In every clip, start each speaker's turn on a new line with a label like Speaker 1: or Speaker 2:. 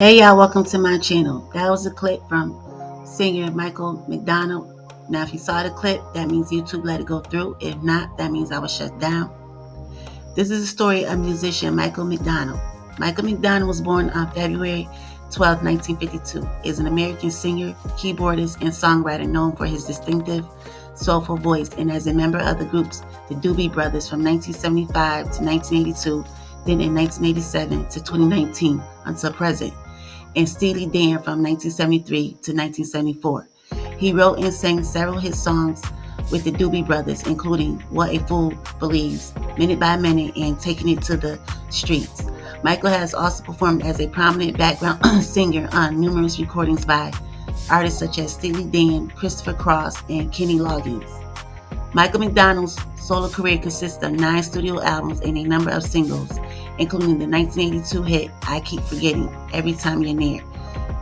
Speaker 1: Hey y'all, welcome to my channel. That was a clip from singer Michael McDonald. Now if you saw the clip, that means YouTube let it go through. If not, that means I was shut down. This is the story of musician Michael McDonald. Michael McDonald was born on February 12, 1952, is an American singer, keyboardist, and songwriter known for his distinctive, soulful voice, and as a member of the groups the Doobie Brothers from 1975 to 1982, then in 1987 to 2019 until present, and Steely from 1973 to 1974. He wrote and sang several hit songs with the Doobie Brothers, including What a Fool Believes, Minute by Minute, and Taking It to the Streets. Michael has also performed as a prominent background singer on numerous recordings by artists such as Steely Dan, Christopher Cross, and Kenny Loggins. Michael McDonald's solo career consists of 9 studio albums and a number of singles, including the 1982 hit I Keep Forgetting, Every Time You're Near.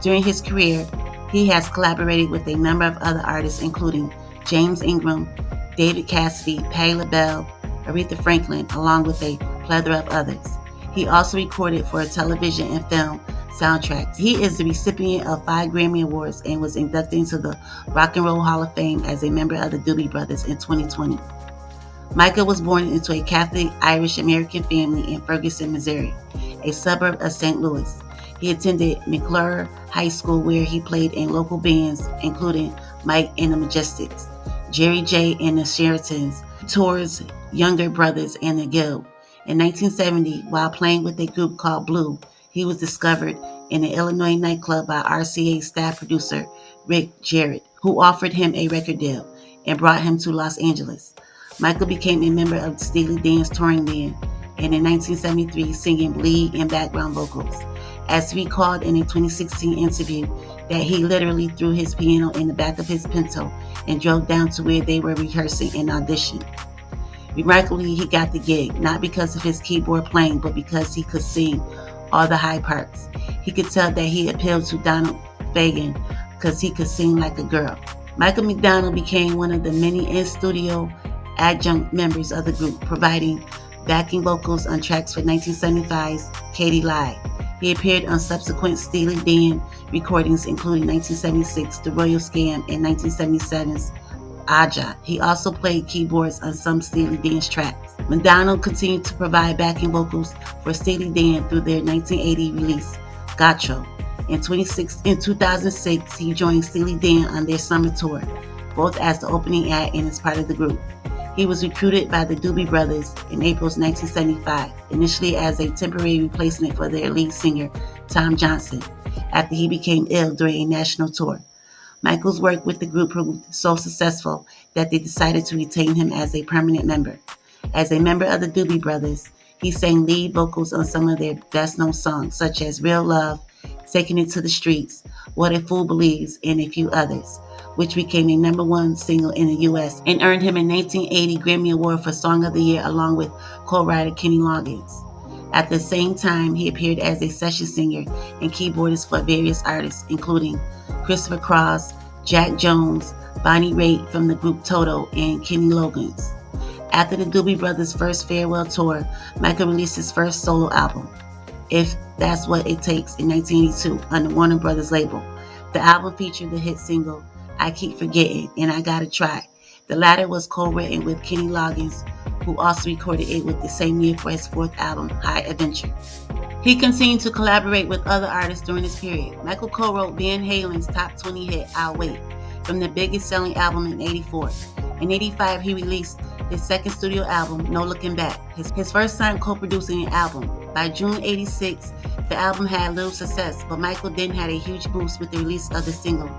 Speaker 1: During his career, he has collaborated with a number of other artists, including James Ingram, David Cassidy, Pattie LaBelle, Aretha Franklin, along with a plethora of others. He also recorded for television and film soundtracks. He is the recipient of 5 Grammy Awards and was inducted into the Rock and Roll Hall of Fame as a member of the Doobie Brothers in 2020. Michael was born into a Catholic Irish-American family in Ferguson, Missouri, a suburb of St. Louis. He attended McClure High School, where he played in local bands, including Mike and the Majestics, Jerry J and the Sheratons, Tour's Younger Brothers, and the Guild. In 1970, while playing with a group called Blue, he was discovered in an Illinois nightclub by RCA staff producer Rick Jarrett, who offered him a record deal and brought him to Los Angeles. Michael became a member of Steely Dan's touring band, and in 1973 singing lead and background vocals. As he recalled in a 2016 interview, that he literally threw his piano in the back of his Pinto and drove down to where they were rehearsing and auditioning. Remarkably, he got the gig, not because of his keyboard playing, but because he could sing all the high parts. He could tell that he appealed to Donald Fagen because he could sing like a girl. Michael McDonald became one of the many in-studio adjunct members of the group, providing backing vocals on tracks for 1975's Katie Lied. He appeared on subsequent Steely Dan recordings, including 1976's The Royal Scam and 1977's Aja. He also played keyboards on some Steely Dan's tracks. McDonald continued to provide backing vocals for Steely Dan through their 1980 release, Gotcho. In 2006, he joined Steely Dan on their summer tour, both as the opening act and as part of the group. He was recruited by the Doobie Brothers in April 1975, initially as a temporary replacement for their lead singer, Tom Johnson, after he became ill during a national tour. Michael's work with the group proved so successful that they decided to retain him as a permanent member. As a member of the Doobie Brothers, he sang lead vocals on some of their best-known songs, such as Real Love, Taking It to the Streets, What a Fool Believes, and a few others, which became a #1 single in the U.S. and earned him a 1980 Grammy Award for Song of the Year along with co-writer Kenny Loggins. At the same time, he appeared as a session singer and keyboardist for various artists, including Christopher Cross, Jack Jones, Bonnie Raitt from the group Toto, and Kenny Loggins. After the Doobie Brothers' first farewell tour, Michael released his first solo album, If That's What It Takes, in 1982 on the Warner Brothers label. The album featured the hit single I Keep Forgetting and I Gotta Try. The latter was co-written with Kenny Loggins, who also recorded it with the same year for his 4th album, High Adventure. He continued to collaborate with other artists during this period. Michael co-wrote Van Halen's top 20 hit, I'll Wait, from their biggest selling album in '84. In '85, he released his second studio album, No Looking Back, his first time co-producing an album. By June '86, the album had little success, but Michael then had a huge boost with the release of the single,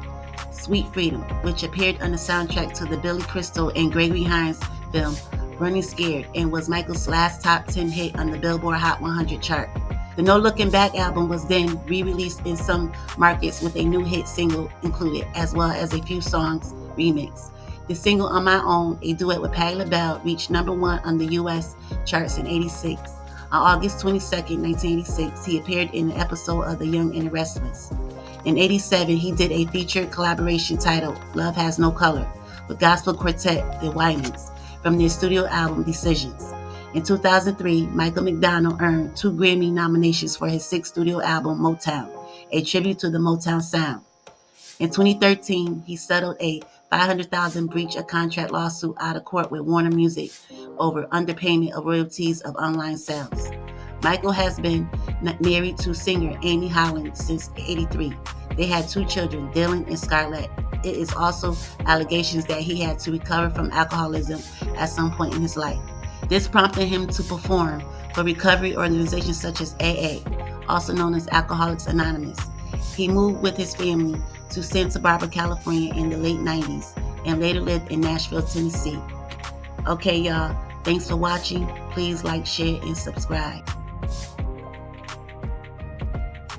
Speaker 1: Sweet Freedom, which appeared on the soundtrack to the Billy Crystal and Gregory Hines film, Running Scared, and was Michael's last top 10 hit on the Billboard Hot 100 chart. The No Looking Back album was then re-released in some markets with a new hit single included, as well as a few songs remixed. The single On My Own, a duet with Pattie LaBelle, reached #1 on the U.S. charts in '86. On August 22, 1986, he appeared in an episode of The Young and the Restless. In '87, he did a featured collaboration titled Love Has No Color with gospel quartet The Winans from their studio album Decisions. In 2003, Michael McDonald earned 2 Grammy nominations for his 6th studio album, Motown, a tribute to the Motown sound. In 2013, he settled a $500,000 breach of contract lawsuit out of court with Warner Music over underpayment of royalties of online sales. Michael has been married to singer Amy Holland since '83. They had 2 children, Dylan and Scarlett. It is also allegations that he had to recover from alcoholism at some point in his life. This prompted him to perform for recovery organizations such as AA, also known as Alcoholics Anonymous. He moved with his family to Santa Barbara, California in the late 90s and later lived in Nashville, Tennessee. Okay, y'all. Thanks for watching. Please like, share, and subscribe.